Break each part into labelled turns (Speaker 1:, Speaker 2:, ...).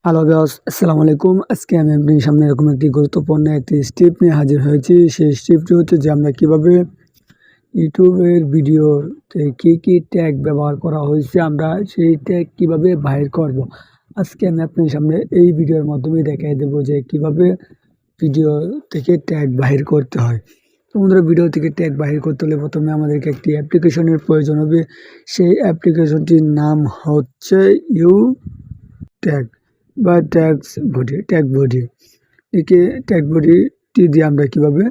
Speaker 1: Hello viewers, আসসালামু আলাইকুম। আজকে আমি আপনাদের সামনে এরকম একটি গুরুত্বপূর্ণ একটি স্টেপ নিয়ে হাজির হয়েছি। সেই স্টেপটি হচ্ছে যে আমরা কিভাবে ইউটিউবের ভিডিওতে কী ট্যাগ ব্যবহার করা হয়েছে আমরা সেই ট্যাগ কিভাবে বাহির করব। আজকে আমি আপনাদের সামনে এই ভিডিওর মাধ্যমে দেখিয়ে দেব যে কিভাবে ভিডিও থেকে ট্যাগ বাহির করতে হয়। তো বন্ধুরা, ভিডিও থেকে ট্যাগ বাহির করতে হলে প্রথমে আমাদেরকে একটি অ্যাপ্লিকেশনের প্রয়োজন হবে। সেই অ্যাপ্লিকেশনটির নাম হচ্ছে ট্যাগ বা ট্যাগ বডি। ট্যাগ বডিটি দিয়ে আমরা কিভাবে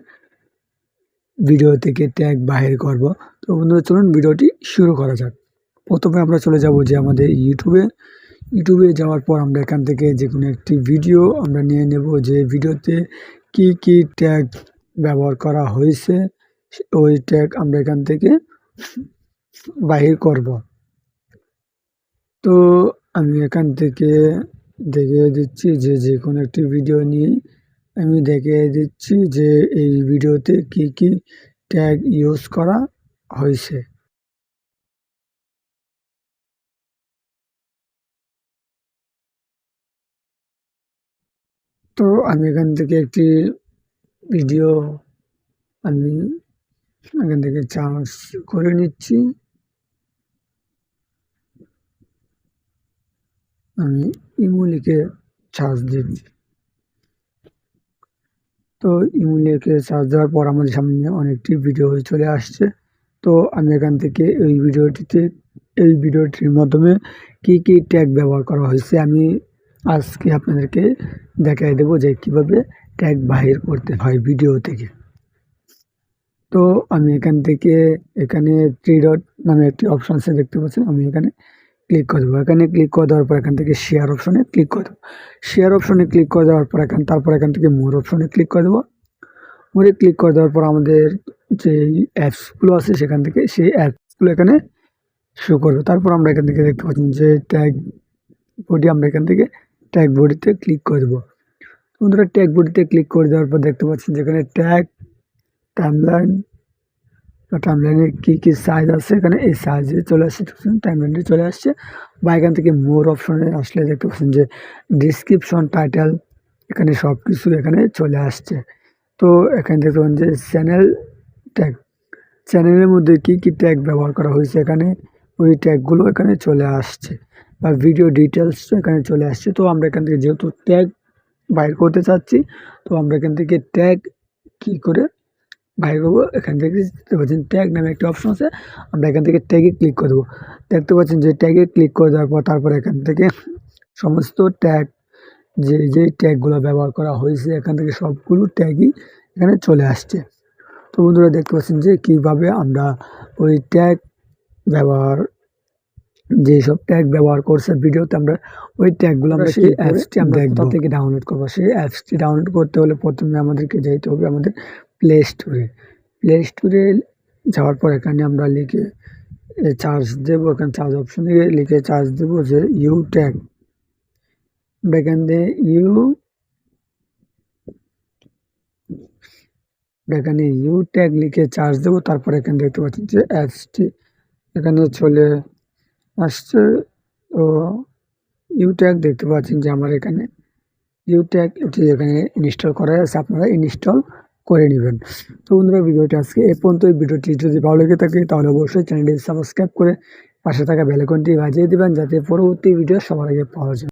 Speaker 1: ভিডিও থেকে ট্যাগ বাহির করব। তো বন্ধুরা, চলুন ভিডিওটি শুরু করা যাক। প্রথমে আমরা চলে যাব যে আমাদের ইউটিউবে যাওয়ার পর আমরা এখান থেকে যে কোনো একটি ভিডিও আমরা নিয়ে নেব, যে ভিডিওতে কি ট্যাগ ব্যবহার করা হয়েছে ওই ট্যাগ আমরা এখান থেকে বাহির করব। তো আমি এখান থেকে দেখিয়ে দিচ্ছি যে কোনো একটি ভিডিও নিয়ে আমি দেখিয়ে দিচ্ছি যে এই ভিডিওতে কি ট্যাগ ইউজ করা হয়েছে। তো আমি এখান থেকে একটি ভিডিও আমি এখান থেকে চার্জ করে নিচ্ছি। আমি ইমো লিখে চার্জ দিচ্ছি। তো ইমো লিখে চার্জ দেওয়ার পর আমাদের সামনে অনেকটি ভিডিও চলে আসছে। তো আমি এখান থেকে এই ভিডিওটির মাধ্যমে কি ট্যাগ ব্যবহার করা হয়েছে আমি আজকে আপনাদেরকে দেখাই দেবো যে কিভাবে ট্যাগ বাহির করতে হয় ভিডিও থেকে। তো আমি এখানে 3 ডট নামে একটি অপশন আছে, দেখতে পাচ্ছেন। আমি এখানে ক্লিক করে দেবো। এখানে ক্লিক করে দেওয়ার পর এখান থেকে শেয়ার অপশনে ক্লিক করে দেবো। শেয়ার অপশনে ক্লিক করে দেওয়ার পর তারপর এখান থেকে মোর অপশনে ক্লিক করে দেবো। মোরে ক্লিক করে দেওয়ার পর আমাদের যে অ্যাপসগুলো আছে সেখান থেকে সেই অ্যাপসগুলো এখানে শো করবে। তারপর আমরা এখান থেকে দেখতে পাচ্ছি যে ট্যাগ বডি, আমরা এখান থেকে ট্যাগ বডিতে ক্লিক করে দেবো। বন্ধুরা, ট্যাগ বডিতে ক্লিক করে দেওয়ার পর দেখতে পাচ্ছেন যেখানে ট্যাগ টাইমলাইনে কি সাইজ আছে, এখানে এই সাইজে চলে আসছে, টাইমলাইনে চলে আসছে। বা এখান থেকে মোর অপশনে আসলে দেখতে পাচ্ছেন যে ডিসক্রিপশন, টাইটেল, এখানে সব কিছু এখানে চলে আসছে। তো এখানে দেখতে পাচ্ছেন যে চ্যানেলের মধ্যে কি ট্যাগ ব্যবহার করা হয়েছে, এখানে ওই ট্যাগগুলো এখানে চলে আসছে, বা ভিডিও ডিটেলস এখানে চলে আসছে। তো আমরা এখান থেকে যেহেতু ট্যাগ বাইর করতে চাচ্ছি, তো আমরা এখান থেকে ট্যাগ কি করে বাইর করবো, এখান থেকে দেখতে পাচ্ছেন ট্যাগ নামে একটা অপশন আছে। আমরা এখান থেকে ট্যাগে ক্লিক করে দেবো। দেখতে পাচ্ছেন যে ট্যাগে ক্লিক করে দেওয়ার পর তারপর এখান থেকে সমস্ত ট্যাগ, যে ট্যাগগুলো ব্যবহার করা হয়েছে এখান থেকে সবগুলো ট্যাগই এখানে চলে আসছে। তো বন্ধুরা, দেখতে পাচ্ছেন যে কীভাবে আমরা ওই ট্যাগ ব্যবহার যেসব ট্যাগ ব্যবহার করছে ভিডিওতে, আমরা ওই ট্যাগগুলো আমরা সেই অ্যাপসটি আমরা কোথা থেকে ডাউনলোড করবো। সেই অ্যাপসটি ডাউনলোড করতে হলে প্রথমে আমাদেরকে যেতে হবে আমাদের প্লে স্টোরে যাওয়ার পর এখানে আমরা লিখে চার্জ দেবো। এখানে চার্জ অপশনে লিখে চার্জ দেবো যে ট্যাগ। এখান দিয়ে এখানে ট্যাগ লিখে চার্জ দেবো। তারপর এখানে দেখতে পাচ্ছেন যে অ্যাপসটি এখানে চলে আসছে। তো ট্যাগ দেখতে পাচ্ছেন যে আমার এখানে ট্যাগ এটি এখানে ইনস্টল করা আছে, আপনারা ইনস্টল করে নেবেন। তো বন্ধুরা, ভিডিওটি আজকে এ পর্যন্ত। ভিডিওটি যদি ভালো লেগে থাকে তাহলে অবশ্যই চ্যানেলটি সাবস্ক্রাইব করে পাশে থাকা বেল আইকনটি বাজিয়ে দেবেন, যাতে পরবর্তী ভিডিও সবার আগে পাওয়া যায়।